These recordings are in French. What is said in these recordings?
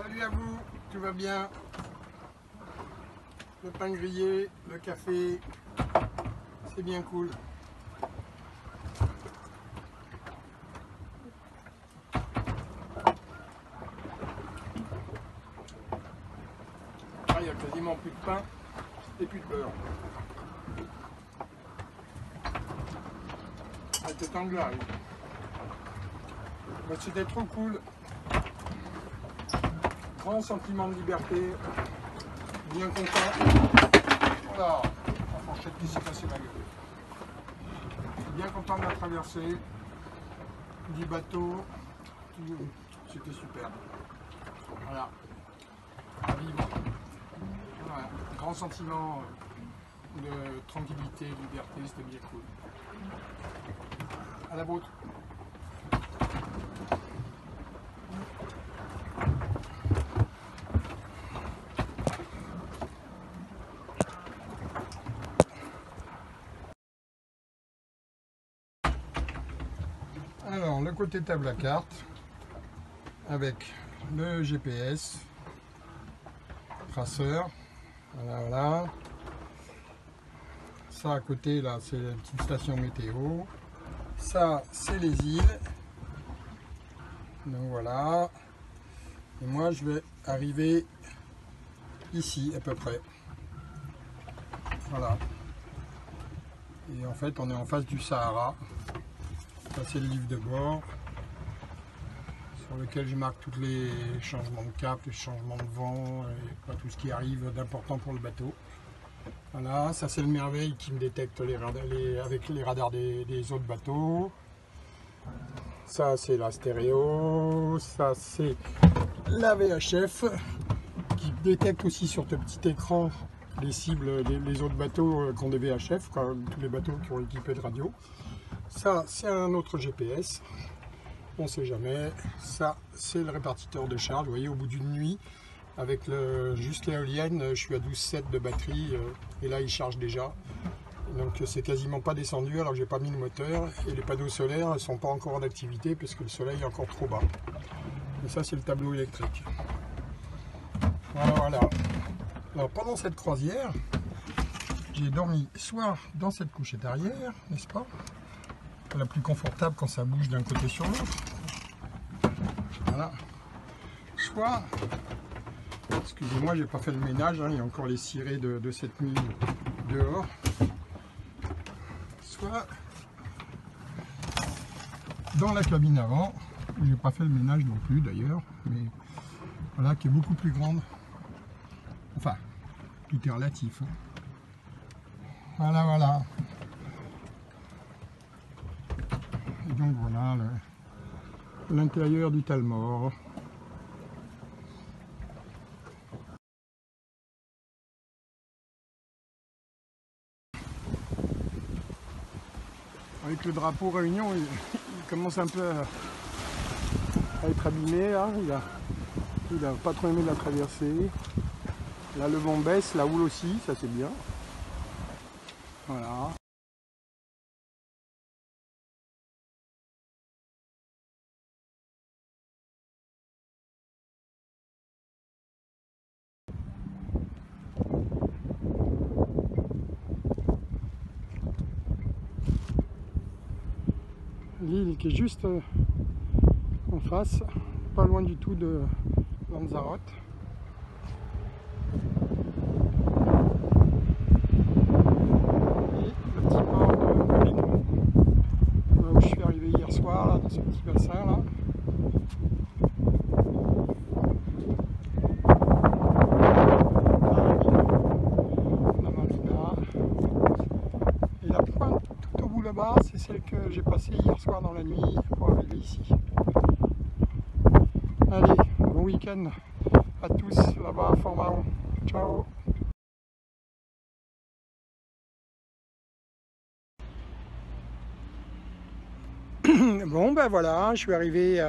Salut à vous, tout va bien? Le pain grillé, le café, c'est bien cool. Ah, il n'y a quasiment plus de pain et plus de beurre. Ah, c'est temps que j'arrive. Bah, c'était trop cool. Grand sentiment de liberté. Bien content. Voilà, la fourchette qui s'est cassée la gueule. Bien content de la traversée. Du bateau. C'était super. Voilà. À vivre. Voilà. Grand sentiment de tranquillité, de liberté, c'était bien cool. À la vôtre. Alors, le côté table à carte, avec le GPS, traceur, voilà. Ça à côté, là, c'est la petite station météo. Ça, c'est les îles. Donc voilà. Et moi, je vais arriver ici, à peu près. Voilà. Et en fait, on est en face du Sahara. Ça, c'est le livre de bord sur lequel je marque tous les changements de cap, les changements de vent, et tout ce qui arrive d'important pour le bateau. Voilà, ça c'est le Merveille qui me détecte avec les radars des autres bateaux. Ça c'est la stéréo, ça c'est la VHF qui détecte aussi sur ce petit écran les cibles des autres bateaux qui ont des VHF, tous les bateaux qui ont équipé de radio. Ça, c'est un autre GPS, on ne sait jamais. Ça, c'est le répartiteur de charge. Vous voyez, au bout d'une nuit, avec juste l'éolienne, je suis à 12,7 de batterie, et là, il charge déjà. Donc, c'est quasiment pas descendu, alors que j'ai pas mis le moteur. Et les panneaux solaires ne sont pas encore en activité, parce que le soleil est encore trop bas. Et ça, c'est le tableau électrique. Voilà. Alors, pendant cette croisière, j'ai dormi soit dans cette couchette arrière, n'est-ce pas? La plus confortable quand ça bouge d'un côté sur l'autre. Voilà. Soit, excusez-moi, j'ai pas fait le ménage, hein, il y a encore les cirés de cette nuit dehors. Soit dans la cabine avant, où j'ai pas fait le ménage non plus d'ailleurs, mais voilà, qui est beaucoup plus grande. Enfin, tout est relatif. Hein. Voilà. Et donc voilà l'intérieur du Talmor. Avec le drapeau Réunion, il commence un peu à être abîmé. Là. Il a pas trop aimé la traversée. Là le vent baisse, la houle aussi, ça c'est bien. Voilà. L'île qui est juste en face, pas loin du tout de Lanzarote. Et le petit port de Bénou, là où je suis arrivé hier soir, là, dans ce petit bassin là. La marina. Et la pointe tout au bout là-bas, c'est celle que j'ai passée hier soir dans la nuit pour arriver ici. Allez, bon week-end à tous là-bas à Fort-Mahon. Ciao. Bon ben voilà, je suis arrivé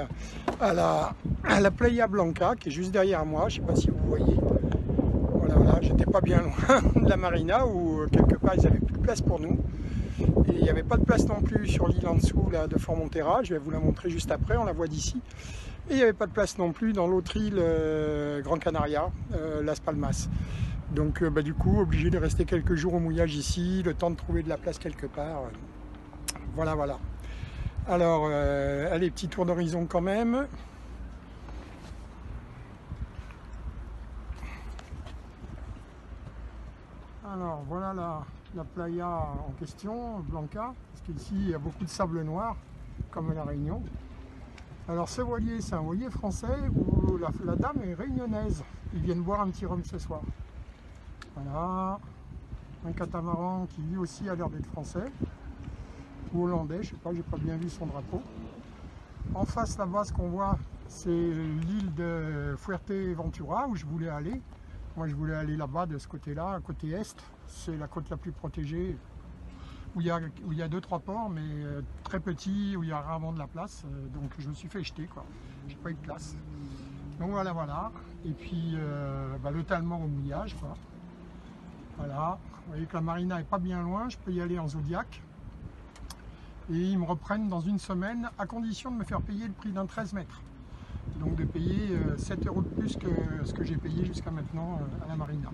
à la Playa Blanca qui est juste derrière moi, je ne sais pas si vous voyez. Voilà, j'étais pas bien loin de la marina où quelque part ils n'avaient plus de place pour nous. Et il n'y avait pas de place non plus sur l'île en dessous là, de Formentera, je vais vous la montrer juste après, on la voit d'ici. Et il n'y avait pas de place non plus dans l'autre île Gran Canaria, Las Palmas. Donc du coup, obligé de rester quelques jours au mouillage ici, le temps de trouver de la place quelque part. Voilà, voilà. Alors, allez, petit tour d'horizon quand même. Alors, voilà la playa en question, Blanca, parce qu'ici, il y a beaucoup de sable noir, comme à La Réunion. Alors, ce voilier, c'est un voilier français où la dame est réunionnaise. Ils viennent boire un petit rhum ce soir. Voilà, un catamaran qui lui aussi a l'air d'être français, ou hollandais, je sais pas, j'ai pas bien vu son drapeau. En face là-bas, ce qu'on voit, c'est l'île de Fuerteventura où je voulais aller. Moi, je voulais aller là-bas, de ce côté-là, côté est. C'est la côte la plus protégée, où il y a 2-3 ports, mais très petits, où il y a rarement de la place. Donc, je me suis fait jeter, quoi. J'ai pas eu de place. Donc voilà, voilà. Et puis, totalement au mouillage, quoi. Voilà. Vous voyez que la marina est pas bien loin. Je peux y aller en Zodiac. Et ils me reprennent dans une semaine, à condition de me faire payer le prix d'un 13 mètres. Donc de payer 7 € de plus que ce que j'ai payé jusqu'à maintenant à la marina.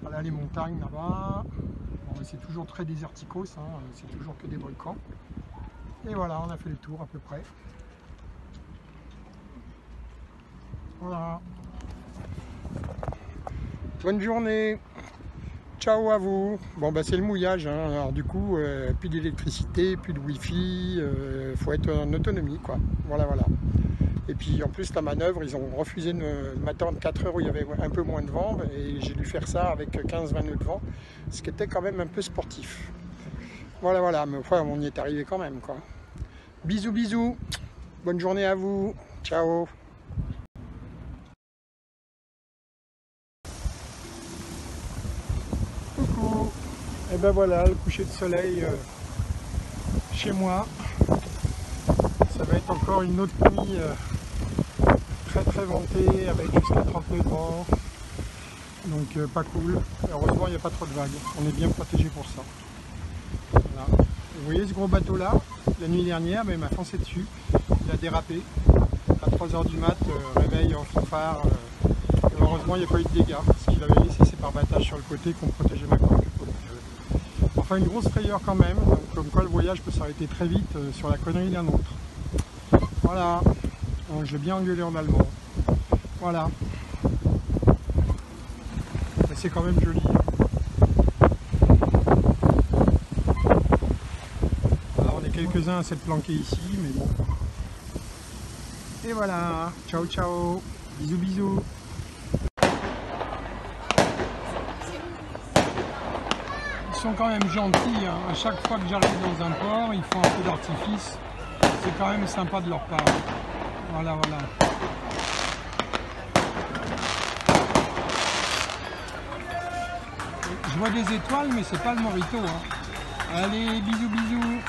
Voilà les montagnes là-bas. Bon, c'est toujours très déserticos, hein, c'est toujours que des volcans. Et voilà, on a fait le tour à peu près. Voilà. Bonne journée. Ciao à vous. Bon c'est le mouillage, hein. Alors du coup plus d'électricité, plus de wifi, faut être en autonomie quoi. Voilà voilà. Et puis en plus la manœuvre, ils ont refusé de m'attendre 4 heures où il y avait un peu moins de vent et j'ai dû faire ça avec 15-20 nœuds de vent, ce qui était quand même un peu sportif. Voilà voilà, mais enfin on y est arrivé quand même quoi. Bisous bisous. Bonne journée à vous. Ciao. Et ben voilà, le coucher de soleil chez moi. Ça va être encore une autre nuit très très ventée avec jusqu'à 30 nœuds de vent. Donc pas cool. Heureusement il n'y a pas trop de vagues. On est bien protégé pour ça. Voilà. Vous voyez ce gros bateau là, la nuit dernière, il m'a foncé dessus. Il a dérapé. À 3 h du mat, réveil en fanfare. Heureusement il n'y a pas eu de dégâts. Parce qu'il avait laissé ses pare-batages sur le côté qu'on protégeait ma coque. Enfin une grosse frayeur quand même, donc comme quoi le voyage peut s'arrêter très vite sur la connerie d'un autre. Voilà, donc je l'ai bien engueulé en allemand. Voilà. C'est quand même joli. Alors on est quelques-uns à s'être planqués ici, mais bon. Et voilà, ciao ciao, bisous bisous. Ils sont quand même gentils, hein. À chaque fois que j'arrive dans un port, ils font un peu d'artifice. C'est quand même sympa de leur part. Voilà, voilà. Je vois des étoiles, mais c'est pas le Morito, hein. Allez, bisous, bisous.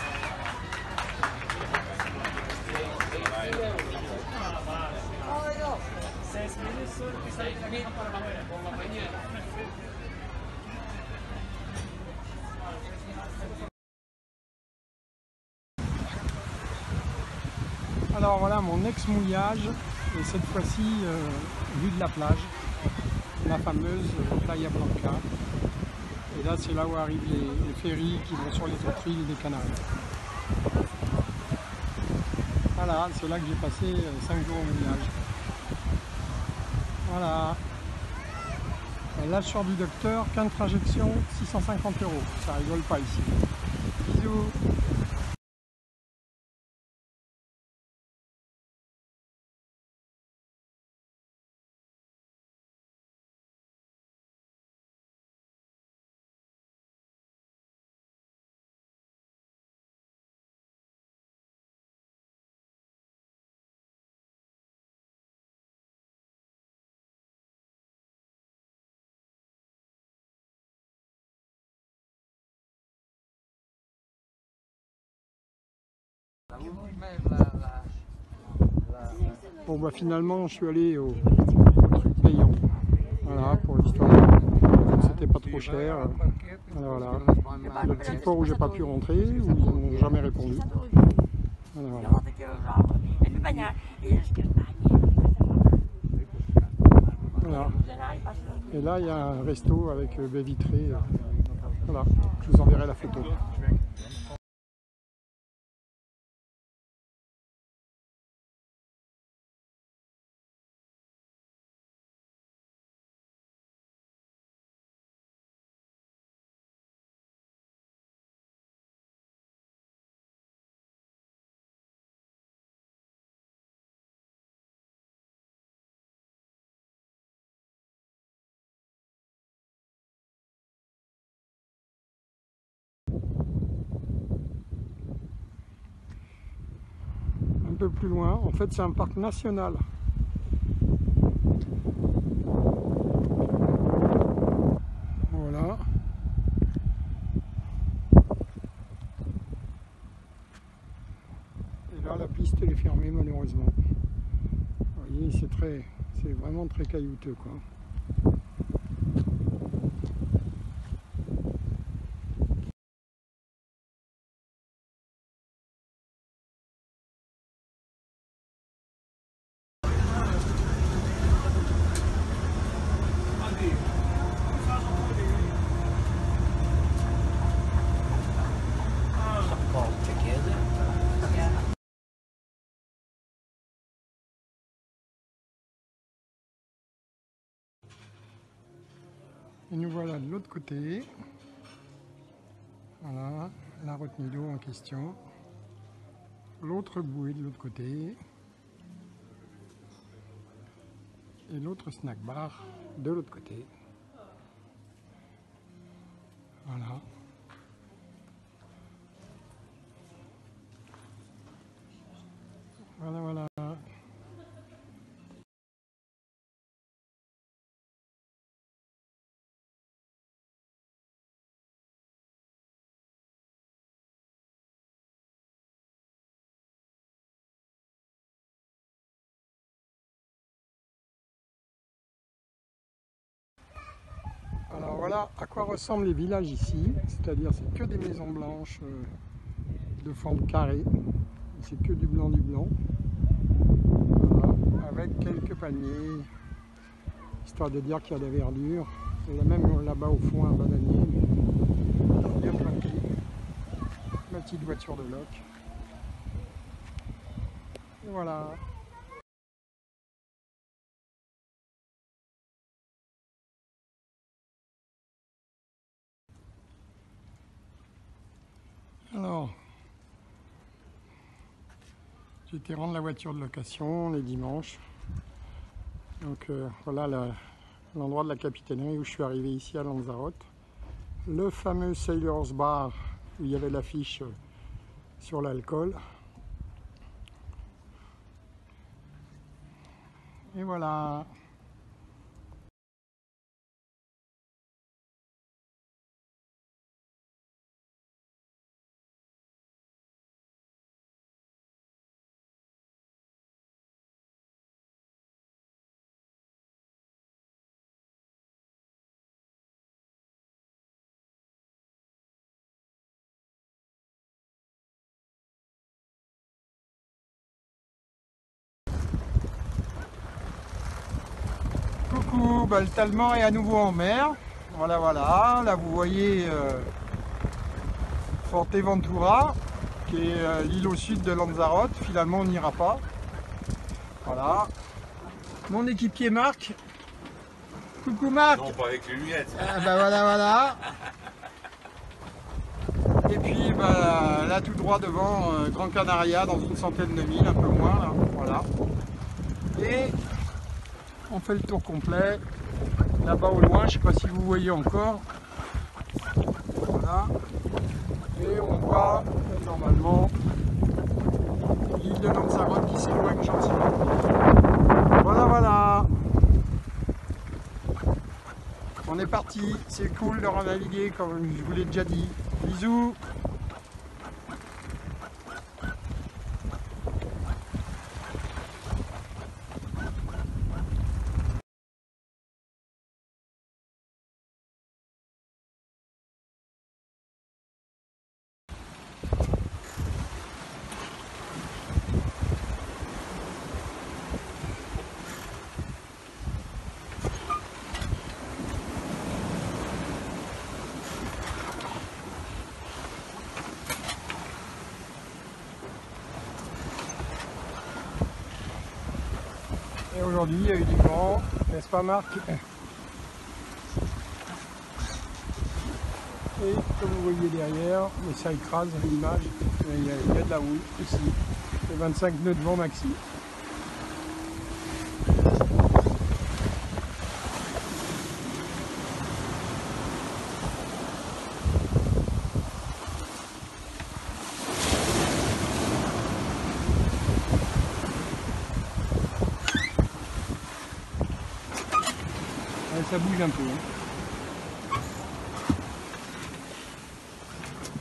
Alors voilà mon ex-mouillage, et cette fois-ci vue de la plage, la fameuse Playa Blanca. Et là c'est là où arrivent les ferries qui vont sur les autres îles des Canaries. Voilà, c'est là que j'ai passé 5 jours au mouillage. Voilà. Là je sors du docteur, 15 trajections, 650 €. Ça rigole pas ici. Bisous. Bon bah finalement je suis allé au truc payant, voilà pour l'histoire, c'était pas trop cher, voilà. Le petit port où j'ai pas pu rentrer, où ils n'ont jamais répondu, voilà. Et là, il y a un resto avec baie vitrée. Voilà, je vous enverrai la photo. Un peu plus loin, en fait c'est un parc national. Voilà. Et là la piste elle est fermée malheureusement. Vous voyez, c'est vraiment très caillouteux quoi. Et nous voilà de l'autre côté. Voilà, la retenue d'eau en question. L'autre bouée de l'autre côté. Et l'autre snack bar de l'autre côté. Voilà. Voilà, voilà. Alors voilà à quoi ressemblent les villages ici, c'est-à-dire c'est que des maisons blanches de forme carrée, c'est que du blanc, voilà, avec quelques palmiers, histoire de dire qu'il y a de la verdure. Il y a même là-bas au fond un bananier, bien planté, ma petite voiture de loc, et voilà. Alors, j'ai été rendre la voiture de location les dimanches. Donc voilà l'endroit de la capitainerie où je suis arrivé ici à Lanzarote. Le fameux Sailors Bar où il y avait l'affiche sur l'alcool. Et voilà. Coucou, le Talman est à nouveau en mer. Voilà, voilà. Là, vous voyez Forteventura, qui est l'île au sud de Lanzarote. Finalement, on n'ira pas. Voilà. Mon équipier Marc. Coucou Marc. Non, pas avec les lunettes. Ah, voilà, voilà. Et puis là, tout droit devant Gran Canaria, dans une centaine de milles, un peu moins. Là. Voilà. Et on fait le tour complet. Là-bas au loin, je ne sais pas si vous voyez encore. Voilà. Et on voit normalement l'île de Lanzarote qui s'éloigne gentiment. Voilà, voilà. On est parti. C'est cool de renaviguer comme je vous l'ai déjà dit. Bisous. aujourd'hui, il y a eu du vent, n'est-ce pas Marc? Et comme vous voyez derrière, mais ça écrase l'image, il y a de la houle ici, et 25 nœuds de vent maxi. Ça bouge un peu. Hein.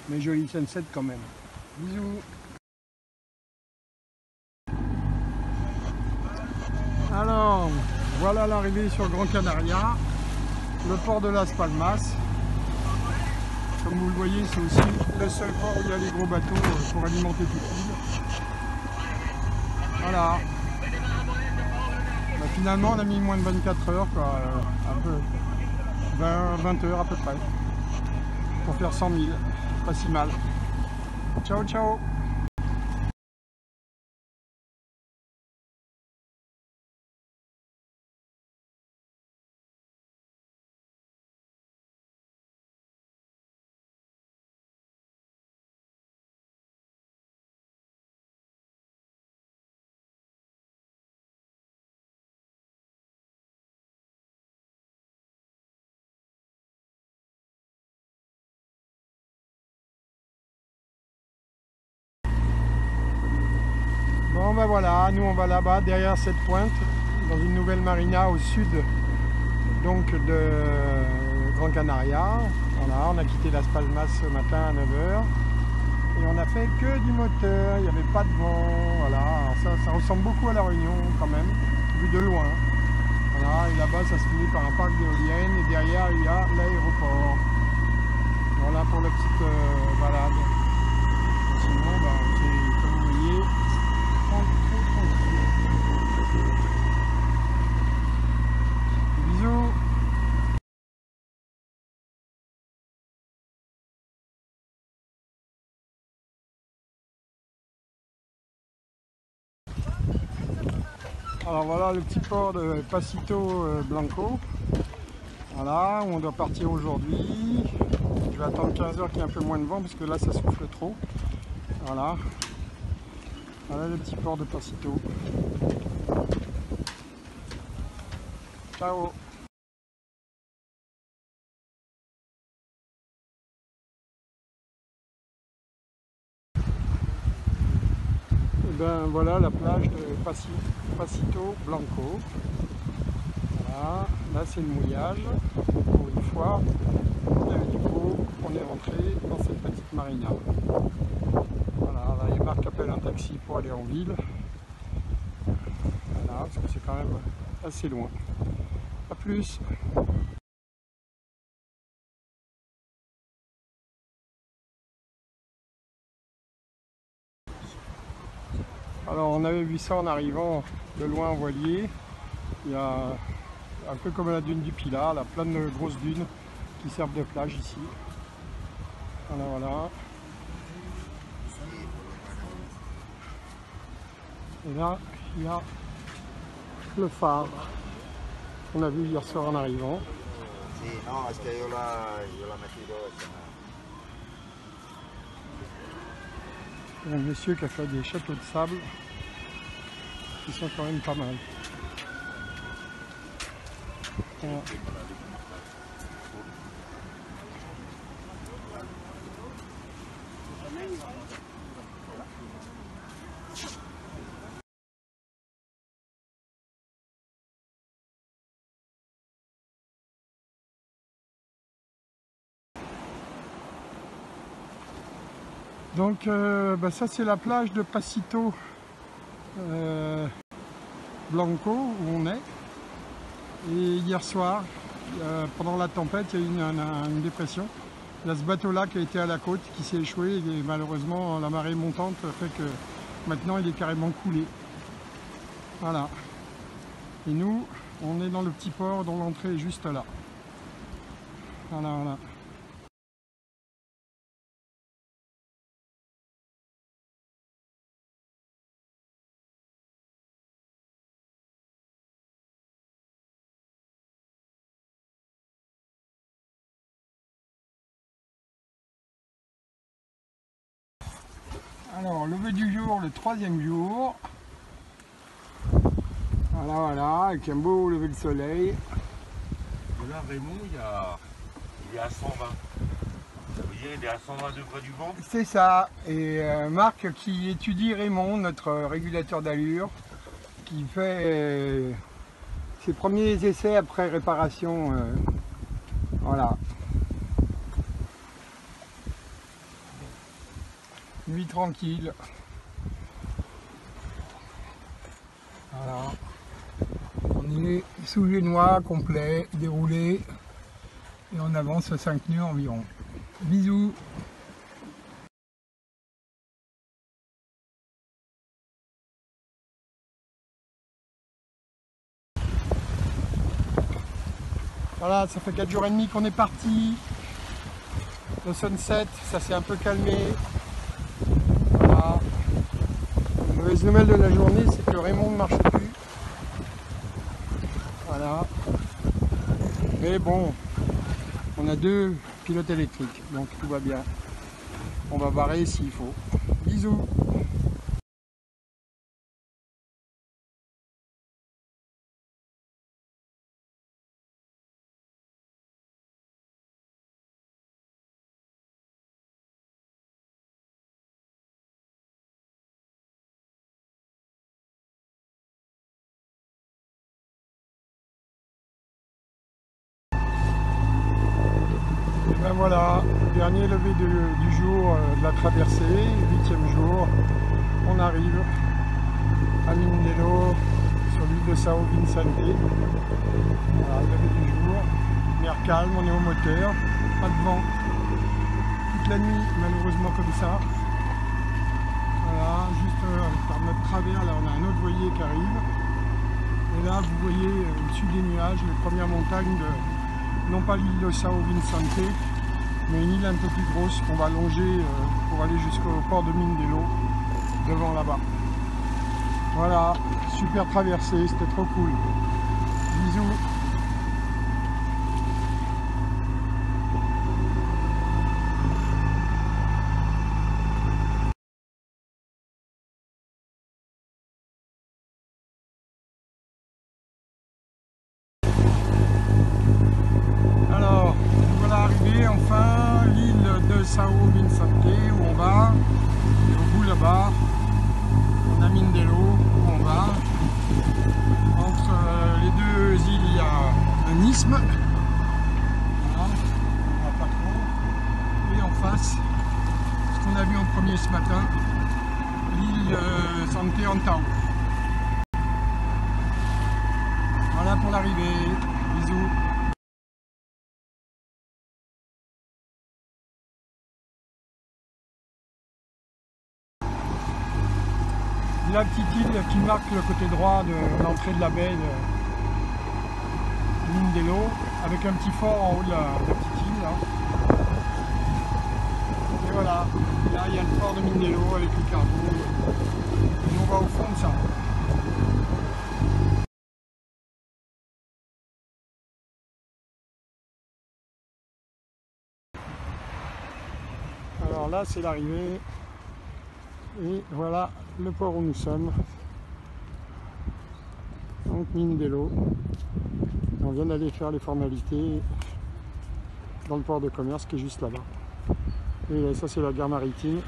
Mais joli sunset quand même. Bisous. Alors, voilà l'arrivée sur Gran Canaria, le port de Las Palmas. Comme vous le voyez, c'est aussi le seul port où il y a les gros bateaux pour alimenter toute l'île. Voilà. Bah, finalement, on a mis moins de 24 heures, quoi, un peu 20 heures à peu près, pour faire 100 000. Pas si mal. Ciao, ciao. Bon ben voilà, nous on va là-bas derrière cette pointe, dans une nouvelle marina au sud donc de Gran Canaria. Voilà, on a quitté Las Palmas ce matin à 9 h et on a fait que du moteur, il n'y avait pas de vent. Voilà, alors ça ressemble beaucoup à La Réunion quand même, vu de loin. Voilà, et là-bas ça se finit par un parc d'éoliennes et derrière il y a l'aéroport. Voilà pour la petite balade. Sinon, c'est comme vous voyez, bisous. Alors voilà le petit port de Pasito Blanco. Voilà, où on doit partir aujourd'hui. Je vais attendre 15 h qu'il y ait un peu moins de vent parce que là ça souffle trop. Voilà. Voilà le petit port de Pasito. Ciao. Et ben voilà la plage de Pasito Blanco. Voilà, là c'est le mouillage. Pour une fois, on a eu du beau, on est rentré dans cette petite marina. Voilà, là il y a Marc qui appelle un taxi pour aller en ville. Voilà, parce que c'est quand même assez loin. A plus. Alors on avait vu ça en arrivant de loin en voilier. Il y a un peu comme la dune du Pilat, là, plein de grosses dunes qui servent de plage ici. Voilà, voilà. Et là, il y a le phare qu'on a vu hier soir en arrivant. Sì, no, è che io la metto dopo. Il y a un monsieur qui a fait des châteaux de sable qui sont quand même pas mal. Voilà. Donc ça c'est la plage de Pasito Blanco où on est. Et hier soir, pendant la tempête, il y a eu une dépression. Il y a ce bateau-là qui a été à la côte, qui s'est échoué et malheureusement la marée montante fait que maintenant il est carrément coulé. Voilà. Et nous, on est dans le petit port dont l'entrée est juste là. Voilà, voilà. Alors, lever du jour, le 3e jour. Voilà, voilà, avec un beau lever de soleil. Et là, Raymond, il est à 120. Ça veut dire qu'il est à 120 degrés du vent. C'est ça. Et Marc qui étudie Raymond, notre régulateur d'allure, qui fait ses premiers essais après réparation. Voilà. Nuit tranquille. Voilà. On est sous génois complet, déroulé. Et on avance à 5 nœuds environ. Bisous. Voilà, ça fait 4 jours et demi qu'on est parti. Le sunset, ça s'est un peu calmé. Voilà. La mauvaise nouvelle de la journée, c'est que le Raymond ne marche plus. Voilà. Mais bon, on a 2 pilotes électriques, donc tout va bien. On va barrer s'il faut. Bisous. Et ben voilà, dernier lever du jour de la traversée, 8e jour. On arrive à Mindelo, sur l'île de São Vicente. Voilà, lever du jour, mer calme, on est au moteur, pas de vent. Toute la nuit, malheureusement comme ça. Voilà, juste par notre travers, là on a un autre voilier qui arrive. Et là vous voyez au-dessus des nuages les premières montagnes de, non pas l'île de São Vicente, mais une île un peu plus grosse qu'on va longer pour aller jusqu'au port de Mindelo, devant là-bas. Voilà, super traversée, c'était trop cool. Bisous. Alors, voilà arrivé enfin l'île de São Vicente où on va, et au bout là-bas, on a Mindelo où on va. Entre les deux îles, il y a un isthme. Voilà, on va pas trop. Et en face, ce qu'on a vu en premier ce matin, l'île Santé Antão. Voilà pour l'arrivée. Bisous. La petite île qui marque le côté droit de l'entrée de la baie de Mindelo, avec un petit fort en haut de la petite île. Là. Et voilà, là il y a le port de Mindelo avec le cargo. Et on va au fond de ça. Alors là c'est l'arrivée. Et voilà le port où nous sommes. Donc Mindelo. On vient d'aller faire les formalités dans le port de commerce qui est juste là-bas. Et ça c'est la gare maritime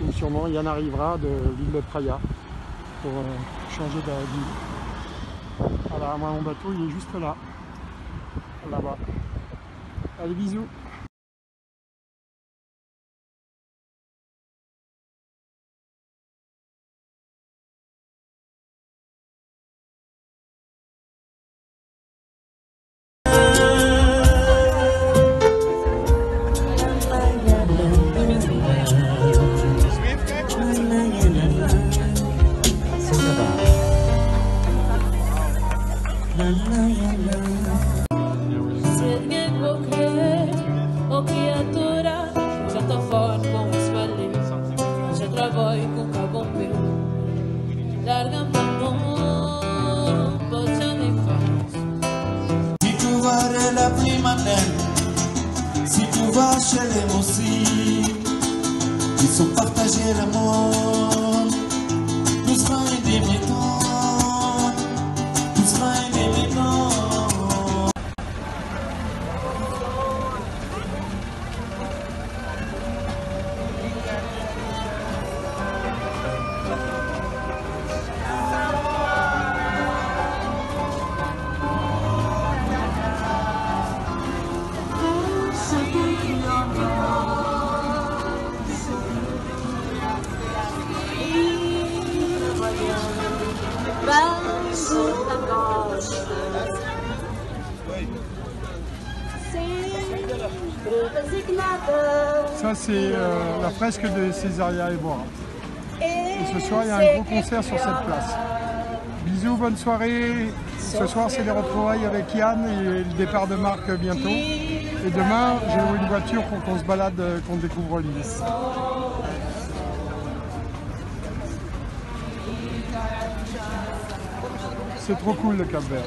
où sûrement Yann arrivera de l'île de Praia pour changer d'île. Voilà, moi mon bateau il est juste là, là-bas. Allez, bisous. Se alguém qualquer ou criatura já está fora com os velhos, já trabalho com cabombe, larga-me a mão, pode já nem faz. Si tu vas la prima si tu vas chez les moussis, ils sont partagés l'amour. Ça, c'est la fresque de Césaria Évora. Et ce soir, il y a un gros concert sur cette place. Bisous, bonne soirée. Ce soir, c'est les retrouvailles avec Yann et le départ de Marc bientôt. Et demain, j'ai loué une voiture pour qu'on se balade, qu'on découvre l'île. C'est trop cool le Cap-Vert.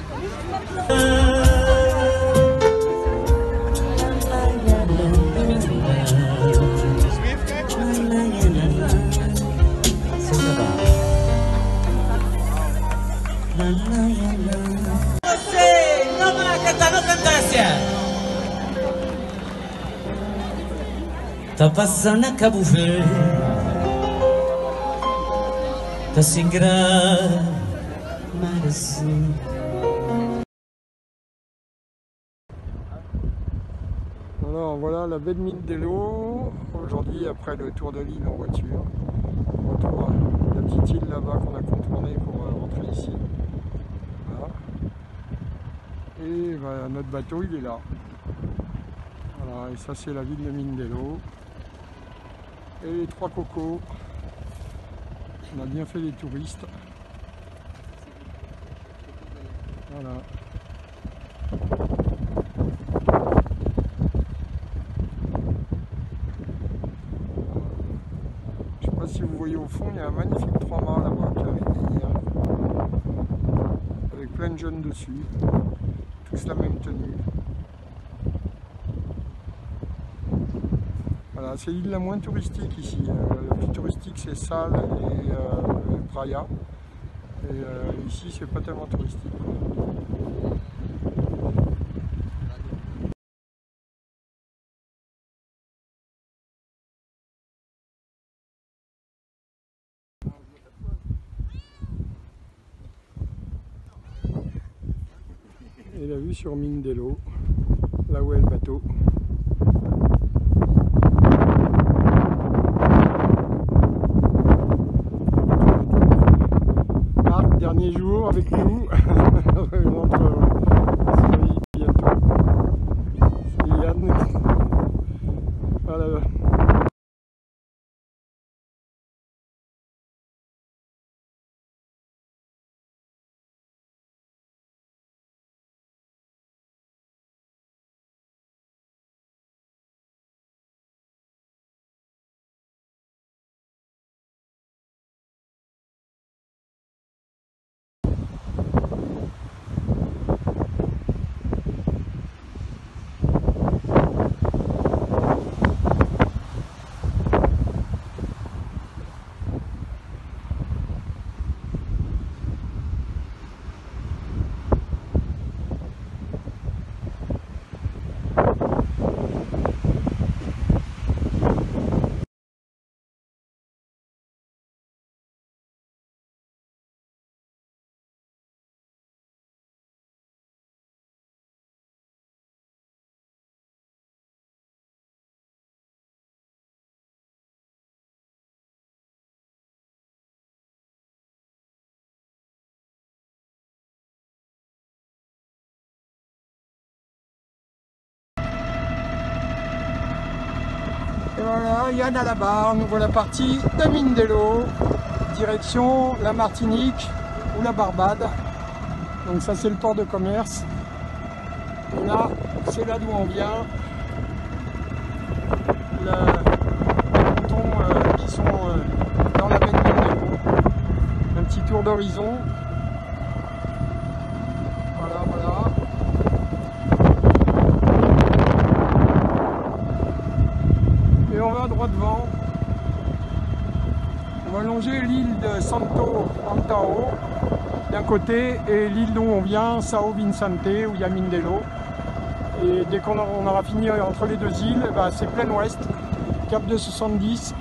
Tá passando a Cabo Verde, tá sem grama assim. Alors voilà la baie de Mindelo. Aujourd'hui, après le tour de l'île en voiture, on retrouve la petite île là-bas qu'on a contournée pour rentrer ici. Voilà. Et bah, notre bateau il est là. Voilà, et ça c'est la ville de Mindelo. Et les trois cocos. On a bien fait les touristes. Voilà. Je sais pas si vous voyez au fond, il y a un magnifique 3 mâts là-bas qui a été hier. Avec plein de jeunes dessus. Tous la même tenue. Voilà, c'est l'île la moins touristique ici. La plus touristique c'est Sal et Praia. Et ici c'est pas tellement touristique. Et la vue sur Mindelo, là où est le bateau. Marc, dernier jour avec nous. On rentre bientôt. C'est Yann. Voilà. Et voilà, Yann à la barre, nous voilà partis de Mindelo, direction la Martinique ou la Barbade. Donc ça c'est le port de commerce. Et là, c'est là d'où on vient. Les cantons qui sont dans la baie de Mindelo. Un petit tour d'horizon. Voilà, voilà. Et on va droit devant. On va longer l'île de Santo Antao d'un côté et l'île d'où on vient, Sao Vicente, où il y a Mindelo. Et dès qu'on aura fini entre les deux îles, bah, c'est plein ouest, cap de 70,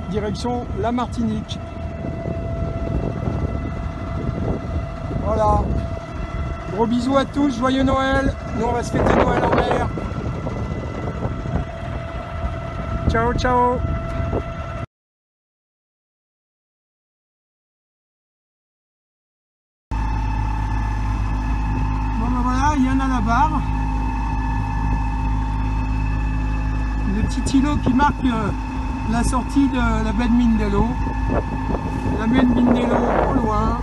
direction la Martinique. Voilà. Gros bisous à tous, joyeux Noël. Nous on va se fêter Noël en mer. Ciao, ciao. Bon ben voilà, Yann à la barre. le petit îlot qui marque la sortie de la baie de Mindelo. La baie de Mindelo au loin.